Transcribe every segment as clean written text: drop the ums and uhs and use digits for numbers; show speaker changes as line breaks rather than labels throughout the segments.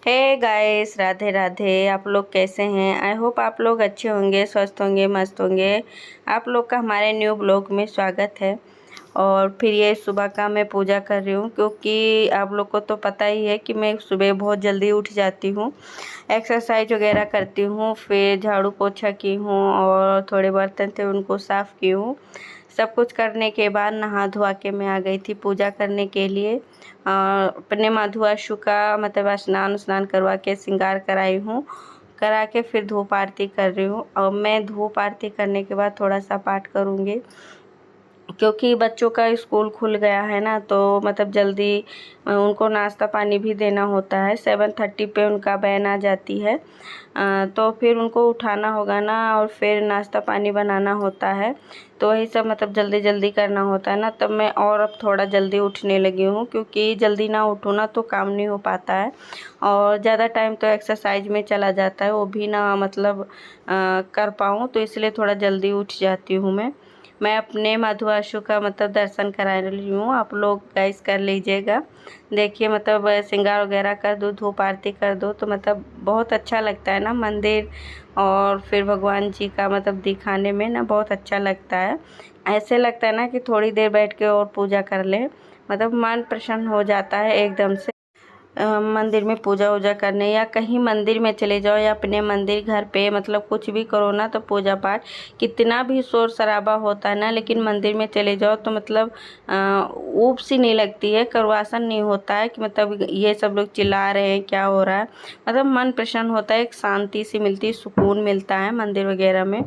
Hey guys, Radhe Radhe. आप लोग कैसे हैं? आई होप आप लोग अच्छे होंगे, स्वस्थ होंगे, मस्त होंगे। आप लोग का हमारे न्यू ब्लॉग में स्वागत है। और फिर ये सुबह का मैं पूजा कर रही हूँ, क्योंकि आप लोग को तो पता ही है कि मैं सुबह बहुत जल्दी उठ जाती हूँ, एक्सरसाइज वगैरह करती हूँ, फिर झाड़ू पोछा की हूँ और थोड़े बर्तन थे उनको साफ़ की हूँ। सब कुछ करने के बाद नहा धोवा के मैं आ गई थी पूजा करने के लिए। अपने माधुआशु का मतलब स्नान करवा के श्रृंगार कराई हूँ, करा के फिर धूप आरती कर रही हूँ। और मैं धूप आरती करने के बाद थोड़ा सा पाठ करूँगी, क्योंकि बच्चों का स्कूल खुल गया है ना, तो मतलब जल्दी उनको नाश्ता पानी भी देना होता है। 7:30 पे उनका वैन आ जाती है, तो फिर उनको उठाना होगा ना, और फिर नाश्ता पानी बनाना होता है। तो वही सब मतलब जल्दी जल्दी करना होता है ना, तब मैं और अब थोड़ा जल्दी उठने लगी हूँ, क्योंकि जल्दी ना उठूँ ना तो काम नहीं हो पाता है। और ज़्यादा टाइम तो एक्सरसाइज में चला जाता है, वो भी ना मतलब कर पाऊँ, तो इसलिए थोड़ा जल्दी उठ जाती हूँ मैं अपने माधुआशु का मतलब दर्शन करा रही हूँ। आप लोग गाइस कर लीजिएगा। देखिए मतलब श्रृंगार वगैरह कर दो, धूप आरती कर दो, तो मतलब बहुत अच्छा लगता है ना मंदिर, और फिर भगवान जी का मतलब दिखाने में ना बहुत अच्छा लगता है। ऐसे लगता है ना कि थोड़ी देर बैठ के और पूजा कर लें, मतलब मन प्रसन्न हो जाता है एकदम से। मंदिर में पूजा वूजा करने या कहीं मंदिर में चले जाओ या अपने मंदिर घर पे मतलब कुछ भी करो ना, तो पूजा पाठ कितना भी शोर शराबा होता है ना, लेकिन मंदिर में चले जाओ तो मतलब ऊब सी नहीं लगती है, करवासन नहीं होता है कि मतलब ये सब लोग चिल्ला रहे हैं क्या हो रहा है। मतलब मन प्रसन्न होता है, एक शांति सी मिलती है, सुकून मिलता है मंदिर वगैरह में।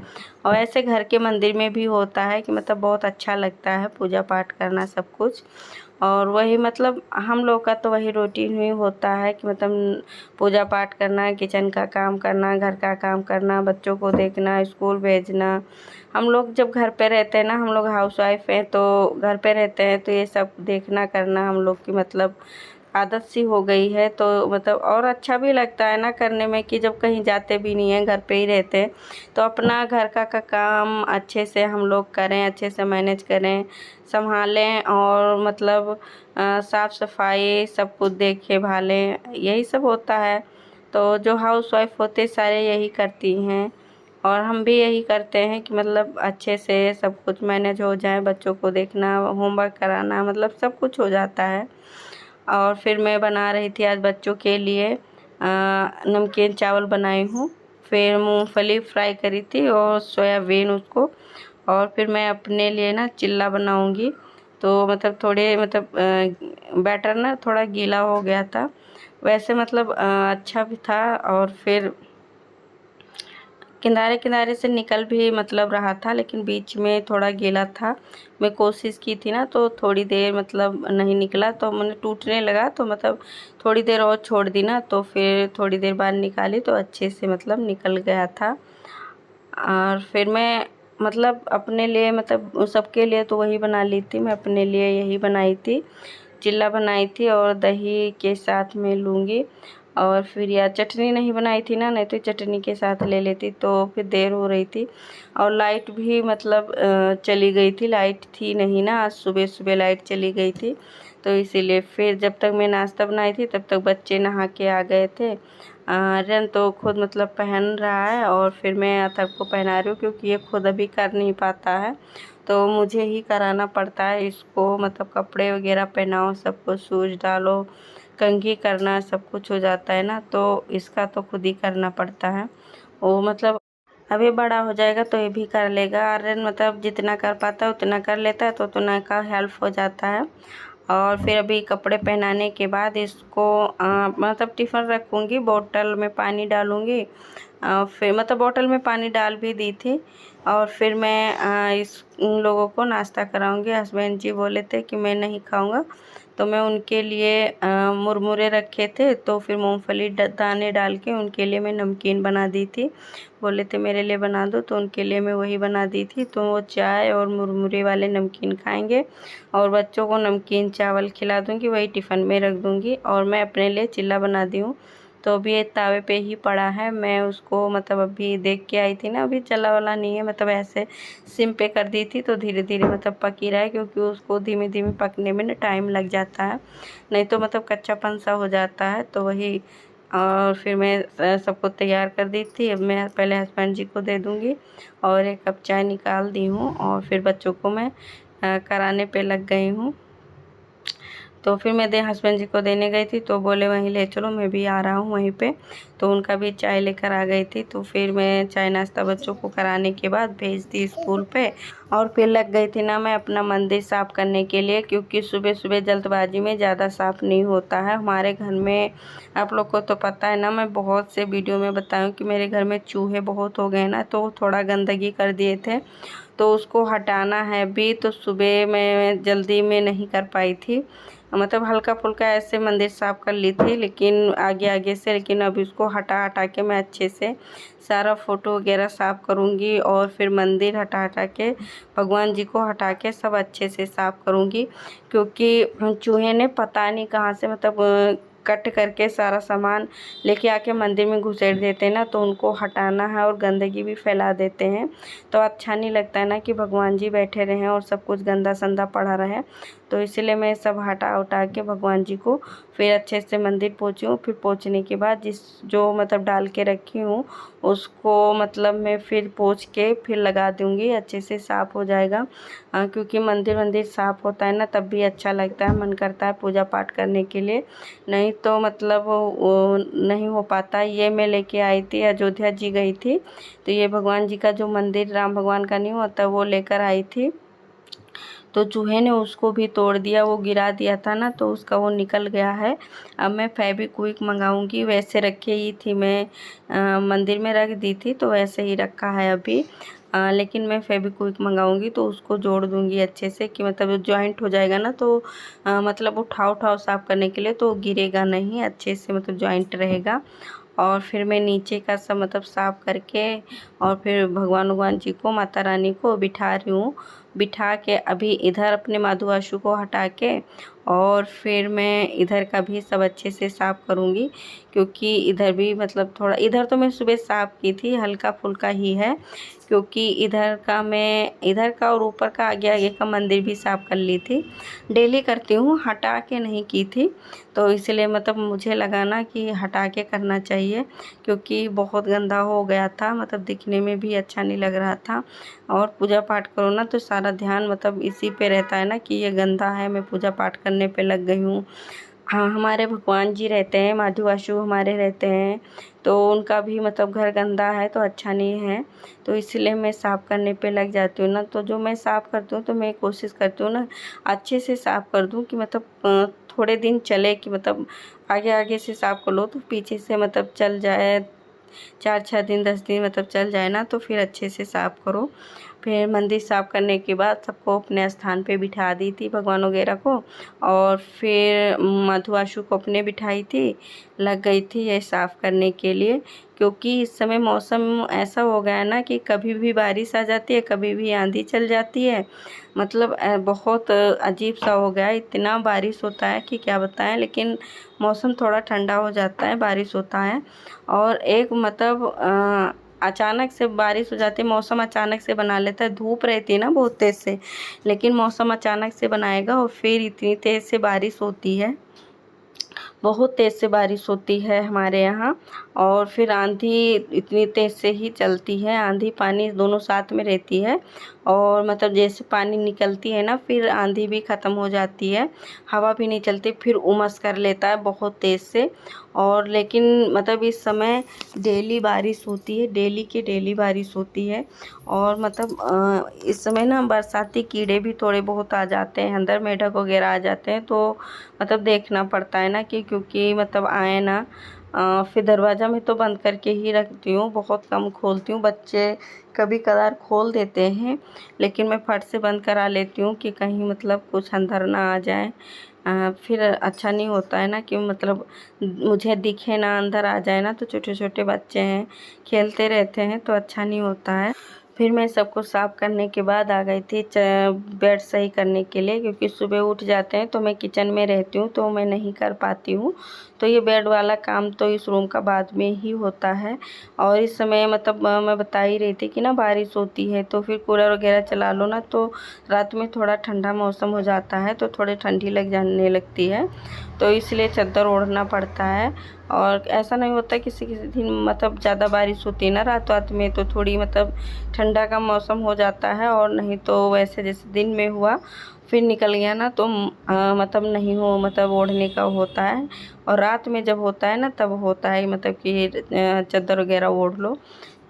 और ऐसे घर के मंदिर में भी होता है कि मतलब बहुत अच्छा लगता है पूजा पाठ करना सब कुछ। और वही मतलब हम लोग का तो वही रूटीन ही होता है कि मतलब पूजा पाठ करना, किचन का काम करना, घर का काम करना, बच्चों को देखना, स्कूल भेजना। हम लोग जब घर पे रहते हैं ना, हम लोग हाउसवाइफ हैं तो घर पे रहते हैं, तो ये सब देखना करना हम लोग की मतलब आदत सी हो गई है। तो मतलब और अच्छा भी लगता है ना करने में, कि जब कहीं जाते भी नहीं हैं, घर पे ही रहते हैं, तो अपना घर का काम अच्छे से हम लोग करें, अच्छे से मैनेज करें, संभालें, और मतलब साफ़ सफाई सब कुछ देखे भालें, यही सब होता है। तो जो हाउसवाइफ होते सारे यही करती हैं, और हम भी यही करते हैं कि मतलब अच्छे से सब कुछ मैनेज हो जाए, बच्चों को देखना, होमवर्क कराना, मतलब सब कुछ हो जाता है। और फिर मैं बना रही थी आज बच्चों के लिए नमकीन चावल बनाई हूँ, फिर मूंगफली फ्राई करी थी और सोयाबीन उसको। और फिर मैं अपने लिए ना चिल्ला बनाऊंगी, तो मतलब थोड़े मतलब बैटर ना थोड़ा गीला हो गया था, वैसे मतलब अच्छा भी था, और फिर किनारे किनारे से निकल भी मतलब रहा था, लेकिन बीच में थोड़ा गीला था। मैं कोशिश की थी ना, तो थोड़ी देर मतलब नहीं निकला, तो मैंने टूटने लगा, तो मतलब थोड़ी देर और छोड़ दी ना, तो फिर थोड़ी देर बाद निकाली तो अच्छे से मतलब निकल गया था। और फिर मैं मतलब अपने लिए मतलब सबके लिए तो वही बना ली थी, मैं अपने लिए यही बनाई थी, चिल्ला बनाई थी, और दही के साथ में लूँगी। और फिर या चटनी नहीं बनाई थी ना, नहीं तो चटनी के साथ ले लेती, तो फिर देर हो रही थी। और लाइट भी मतलब चली गई थी, लाइट थी नहीं ना, आज सुबह सुबह लाइट चली गई थी, तो इसीलिए फिर जब तक मैं नाश्ता बनाई थी तब तक बच्चे नहा के आ गए थे। आर्यन तो खुद मतलब पहन रहा है, और फिर मैं अथर्व को पहना रही हूँ, क्योंकि ये खुद अभी कर नहीं पाता है, तो मुझे ही कराना पड़ता है इसको, मतलब कपड़े वगैरह पहनाओ, सब कुछ शूज डालो, कंघी करना, सब कुछ हो जाता है ना, तो इसका तो खुद ही करना पड़ता है। वो मतलब अभी बड़ा हो जाएगा तो ये भी कर लेगा। आर्यन मतलब जितना कर पाता है उतना कर लेता है, तो उतना का हेल्प हो जाता है। और फिर अभी कपड़े पहनाने के बाद इसको मतलब टिफ़िन रखूँगी, बोतल में पानी डालूँगी, फिर मतलब बोतल में पानी डाल भी दी थी। और फिर मैं इन लोगों को नाश्ता कराऊँगी। हस्बैंड जी बोले थे कि मैं नहीं खाऊँगा, तो मैं उनके लिए मुरमुरे रखे थे, तो फिर मूंगफली दाने डाल के उनके लिए मैं नमकीन बना दी थी। बोले थे मेरे लिए बना दो, तो उनके लिए मैं वही बना दी थी, तो वो चाय और मुरमुरे वाले नमकीन खाएंगे, और बच्चों को नमकीन चावल खिला दूँगी, वही टिफ़िन में रख दूँगी। और मैं अपने लिए चिल्ला बना दी हूँ, तो अभी ये तावे पे ही पड़ा है, मैं उसको मतलब अभी देख के आई थी ना, अभी चला वाला नहीं है, मतलब ऐसे सिम पे कर दी थी, तो धीरे धीरे मतलब पक ही रहा है, क्योंकि उसको धीमे धीमे पकने में ना टाइम लग जाता है, नहीं तो मतलब कच्चापन सा हो जाता है। तो वही और फिर मैं सबको तैयार कर दी थी। अब मैं पहले हस्बैंड जी को दे दूँगी और एक कप चाय निकाल दी हूँ और फिर बच्चों को मैं कराने पे लग गई हूँ। तो फिर मैं हस्बैंड जी को देने गई थी तो बोले वहीं ले चलो, मैं भी आ रहा हूँ वहीं पे। तो उनका भी चाय लेकर आ गई थी। तो फिर मैं चाय नाश्ता बच्चों को कराने के बाद भेज दी स्कूल पे और फिर लग गई थी ना मैं अपना मंदिर साफ़ करने के लिए, क्योंकि सुबह सुबह जल्दबाजी में ज़्यादा साफ़ नहीं होता है हमारे घर में। आप लोग को तो पता है ना, मैं बहुत से वीडियो में बताऊँ कि मेरे घर में चूहे बहुत हो गए ना, तो थोड़ा गंदगी कर दिए थे तो उसको हटाना है भी। तो सुबह मैं जल्दी में नहीं कर पाई थी, मतलब हल्का फुल्का ऐसे मंदिर साफ़ कर ली थी लेकिन आगे आगे से। लेकिन अभी उसको हटा हटा के मैं अच्छे से सारा फ़ोटो वगैरह साफ़ करूँगी और फिर मंदिर हटा हटा के भगवान जी को हटा के सब अच्छे से साफ़ करूँगी, क्योंकि चूहे ने पता नहीं कहाँ से मतलब कट करके सारा सामान लेके आके मंदिर में घुसेड़ देते हैं ना, तो उनको हटाना है और गंदगी भी फैला देते हैं। तो अच्छा नहीं लगता है ना कि भगवान जी बैठे रहें और सब कुछ गंदा संदा पड़ा रहे। तो इसलिए मैं सब हटा उठा के भगवान जी को फिर अच्छे से मंदिर पहुँची हूँ। फिर पहुँचने के बाद जो मतलब डाल के रखी हूँ उसको मतलब मैं फिर पोंछ के फिर लगा दूँगी, अच्छे से साफ़ हो जाएगा। क्योंकि मंदिर साफ़ होता है ना तब भी अच्छा लगता है, मन करता है पूजा पाठ करने के लिए। नहीं तो मतलब वो नहीं हो पाता। ये मैं लेके आई थी, अयोध्या जी गई थी तो ये भगवान जी का जो मंदिर राम भगवान का नहीं होता वो लेकर आई थी। तो चूहे ने उसको भी तोड़ दिया, वो गिरा दिया था ना तो उसका वो निकल गया है। अब मैं फेविक्विक मंगाऊंगी। वैसे रखी ही थी मैं, मंदिर में रख दी थी तो वैसे ही रखा है अभी। लेकिन मैं फेविक्विक मंगाऊंगी तो उसको जोड़ दूंगी अच्छे से कि मतलब जॉइंट हो जाएगा ना, तो मतलब उठाओ साफ़ करने के लिए तो गिरेगा नहीं, अच्छे से मतलब जॉइंट रहेगा। और फिर मैं नीचे का सब मतलब साफ़ करके और फिर भगवान जी को, माता रानी को बिठा रही हूँ। बिठा के अभी इधर अपने माधु आशु को हटा के और फिर मैं इधर का भी सब अच्छे से साफ़ करूँगी, क्योंकि इधर भी मतलब थोड़ा, इधर तो मैं सुबह साफ़ की थी, हल्का फुल्का ही है। क्योंकि इधर का और ऊपर का आगे आगे का मंदिर भी साफ़ कर ली थी। डेली करती हूँ, हटा के नहीं की थी। तो इसलिए मतलब मुझे लगा ना कि हटा के करना चाहिए, क्योंकि बहुत गंदा हो गया था, मतलब दिखने में भी अच्छा नहीं लग रहा था। और पूजा पाठ करो ना तो सारा ध्यान मतलब इसी पे रहता है ना कि ये गंदा है, मैं पूजा पाठ करने पे लग गई हूँ। हाँ, हमारे भगवान जी रहते हैं, माधु आशु हमारे रहते हैं, तो उनका भी मतलब घर गंदा है तो अच्छा नहीं है। तो इसलिए मैं साफ़ करने पे लग जाती हूँ ना। तो जो मैं साफ़ करती हूँ तो मैं कोशिश करती हूँ ना अच्छे से साफ़ कर दूँ कि मतलब थोड़े दिन चले, कि मतलब आगे आगे से साफ़ कर लो तो पीछे से मतलब चल जाए, 4-6 दिन 10 दिन मतलब चल जाए ना, तो फिर अच्छे से साफ़ करो। फिर मंदिर साफ़ करने के बाद सबको अपने स्थान पे बिठा दी थी, भगवान वगैरह को। और फिर मधु आशु को अपने बिठाई थी, लग गई थी ये साफ़ करने के लिए। क्योंकि इस समय मौसम ऐसा हो गया है ना कि कभी भी बारिश आ जाती है, कभी भी आंधी चल जाती है। मतलब बहुत अजीब सा हो गया है, इतना बारिश होता है कि क्या बताएं। लेकिन मौसम थोड़ा ठंडा हो जाता है, बारिश होता है। और एक मतलब अचानक से बारिश हो जाती है, मौसम अचानक से बना लेता है। धूप रहती है ना बहुत तेज़ से, लेकिन मौसम अचानक से बनाएगा और फिर इतनी तेज़ से बारिश होती है, बहुत तेज़ से बारिश होती है हमारे यहाँ। और फिर आंधी इतनी तेज़ से ही चलती है, आंधी पानी दोनों साथ में रहती है। और मतलब जैसे पानी निकलती है ना फिर आंधी भी ख़त्म हो जाती है, हवा भी नहीं चलती, फिर उमस कर लेता है बहुत तेज़ से। और लेकिन मतलब इस समय डेली बारिश होती है, डेली की डेली बारिश होती है। और मतलब इस समय ना बरसाती कीड़े भी थोड़े बहुत आ जाते हैं अंदर, मेढक वगैरह आ जाते हैं, तो मतलब देखना पड़ता है ना कि क्योंकि मतलब आए ना। फिर दरवाज़ा में तो बंद करके ही रखती हूँ, बहुत कम खोलती हूँ। बच्चे कभी कदार खोल देते हैं, लेकिन मैं फट से बंद करा लेती हूँ कि कहीं मतलब कुछ अंदर ना आ जाए। फिर अच्छा नहीं होता है ना कि मतलब मुझे दिखे ना, अंदर आ जाए ना, तो छोटे छोटे बच्चे हैं खेलते रहते हैं तो अच्छा नहीं होता है। फिर मैं सबको साफ़ करने के बाद आ गई थी बेड सही करने के लिए, क्योंकि सुबह उठ जाते हैं तो मैं किचन में रहती हूँ तो मैं नहीं कर पाती हूँ। तो ये बेड वाला काम तो इस रूम का बाद में ही होता है। और इस समय मतलब मैं बता ही रही थी कि ना बारिश होती है तो फिर कूलर वगैरह चला लो ना तो रात में थोड़ा ठंडा मौसम हो जाता है, तो थोड़ी ठंडी लग जाने लगती है, तो इसलिए चादर ओढ़ना पड़ता है। और ऐसा नहीं होता किसी किसी दिन मतलब ज़्यादा बारिश होती है ना रात रात में, तो थोड़ी मतलब ठंडा का मौसम हो जाता है, और नहीं तो वैसे जैसे दिन में हुआ फिर निकल गया ना तो मतलब नहीं हो मतलब ओढ़ने का होता है। और रात में जब होता है ना तब होता है मतलब कि चादर वगैरह ओढ़ लो।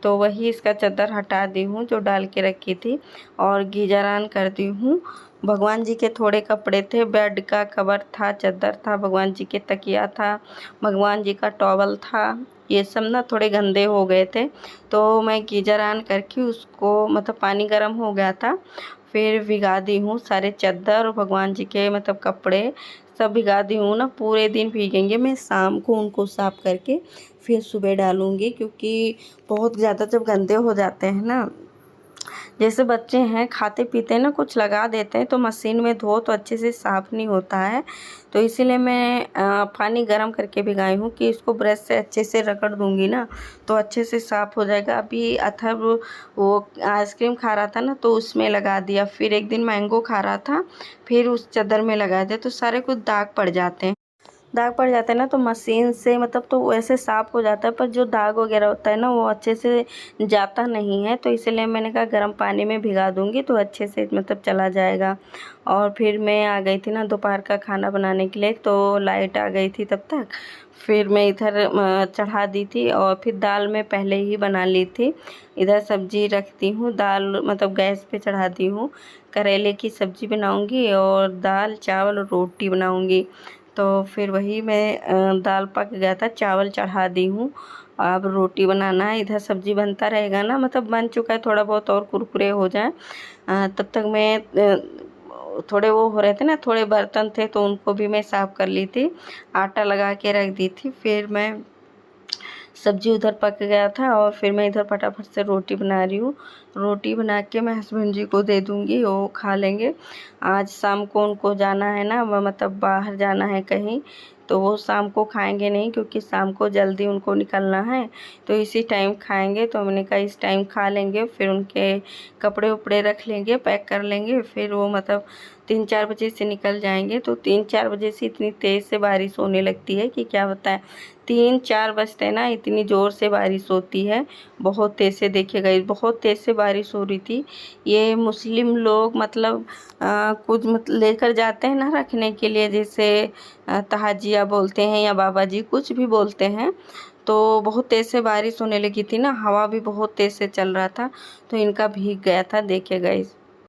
तो वही इसका चादर हटा दी हूँ जो डाल के रखी थी, और गीजर ऑन कर दी हूँ। भगवान जी के थोड़े कपड़े थे, बेड का कवर था, चादर था, भगवान जी के तकिया था, भगवान जी का टॉवल था, ये सब ना थोड़े गंदे हो गए थे। तो मैं गीजर ऑन करके उसको मतलब पानी गर्म हो गया था, फिर भिगा दी हूँ सारे चादर और भगवान जी के मतलब कपड़े सब भिगा दी हूँ ना। पूरे दिन भीगेंगे, मैं शाम को उनको साफ़ करके फिर सुबह डालूँगी, क्योंकि बहुत ज़्यादा जब गंदे हो जाते हैं ना, जैसे बच्चे हैं खाते पीते हैं ना कुछ लगा देते हैं, तो मशीन में धो तो अच्छे से साफ़ नहीं होता है। तो इसीलिए मैं पानी गर्म करके भिगाई हूँ कि इसको ब्रश से अच्छे से रगड़ दूँगी ना तो अच्छे से साफ़ हो जाएगा। अभी अथर्व वो आइसक्रीम खा रहा था ना तो उसमें लगा दिया, फिर एक दिन मैंगो खा रहा था फिर उस चादर में लगा दिया, तो सारे कुछ दाग पड़ जाते हैं। दाग पड़ जाता है ना तो मशीन से मतलब तो वैसे साफ़ हो जाता है, पर जो दाग वगैरह होता है ना वो अच्छे से जाता नहीं है। तो इसलिए मैंने कहा गर्म पानी में भिगा दूँगी तो अच्छे से मतलब चला जाएगा। और फिर मैं आ गई थी ना दोपहर का खाना बनाने के लिए, तो लाइट आ गई थी तब तक। फिर मैं इधर चढ़ा दी थी, और फिर दाल मैं पहले ही बना ली थी। इधर सब्ज़ी रखती हूँ, दाल मतलब गैस पे चढ़ा दी हूँ। करेले की सब्ज़ी बनाऊँगी और दाल चावल और रोटी बनाऊँगी। तो फिर वही मैं दाल पक गया था, चावल चढ़ा दी हूँ, अब रोटी बनाना है। इधर सब्ज़ी बनता रहेगा ना, मतलब बन चुका है, थोड़ा बहुत और कुरकुरे हो जाए तब तक मैं थोड़े वो हो रहे थे ना, थोड़े बर्तन थे तो उनको भी मैं साफ़ कर ली थी, आटा लगा के रख दी थी। फिर मैं सब्ज़ी उधर पक गया था और फिर मैं इधर फटाफट से रोटी बना रही हूँ। रोटी बना के मैं हस्बैंड जी को दे दूँगी, वो खा लेंगे। आज शाम को उनको जाना है ना, मतलब बाहर जाना है कहीं, तो वो शाम को खाएंगे नहीं, क्योंकि शाम को जल्दी उनको निकलना है, तो इसी टाइम खाएंगे। तो मैंने कहा इस टाइम खा लेंगे, फिर उनके कपड़े उपड़े रख लेंगे, पैक कर लेंगे, फिर वो मतलब 3-4 बजे से निकल जाएंगे। तो 3-4 बजे से इतनी तेज़ से बारिश होने लगती है कि क्या बताएं। 3-4 बजते ना इतनी ज़ोर से बारिश होती है, बहुत तेज़ से। देखिएगा बहुत तेज़ से बारिश हो रही थी। ये मुस्लिम लोग मतलब कुछ लेकर जाते हैं ना रखने के लिए, जैसे तहाजिया बोलते हैं या बाबा जी कुछ भी बोलते हैं। तो बहुत तेज़ से बारिश होने लगी थी ना, हवा भी बहुत तेज़ से चल रहा था, तो इनका भीग गया था। देखिएगा इस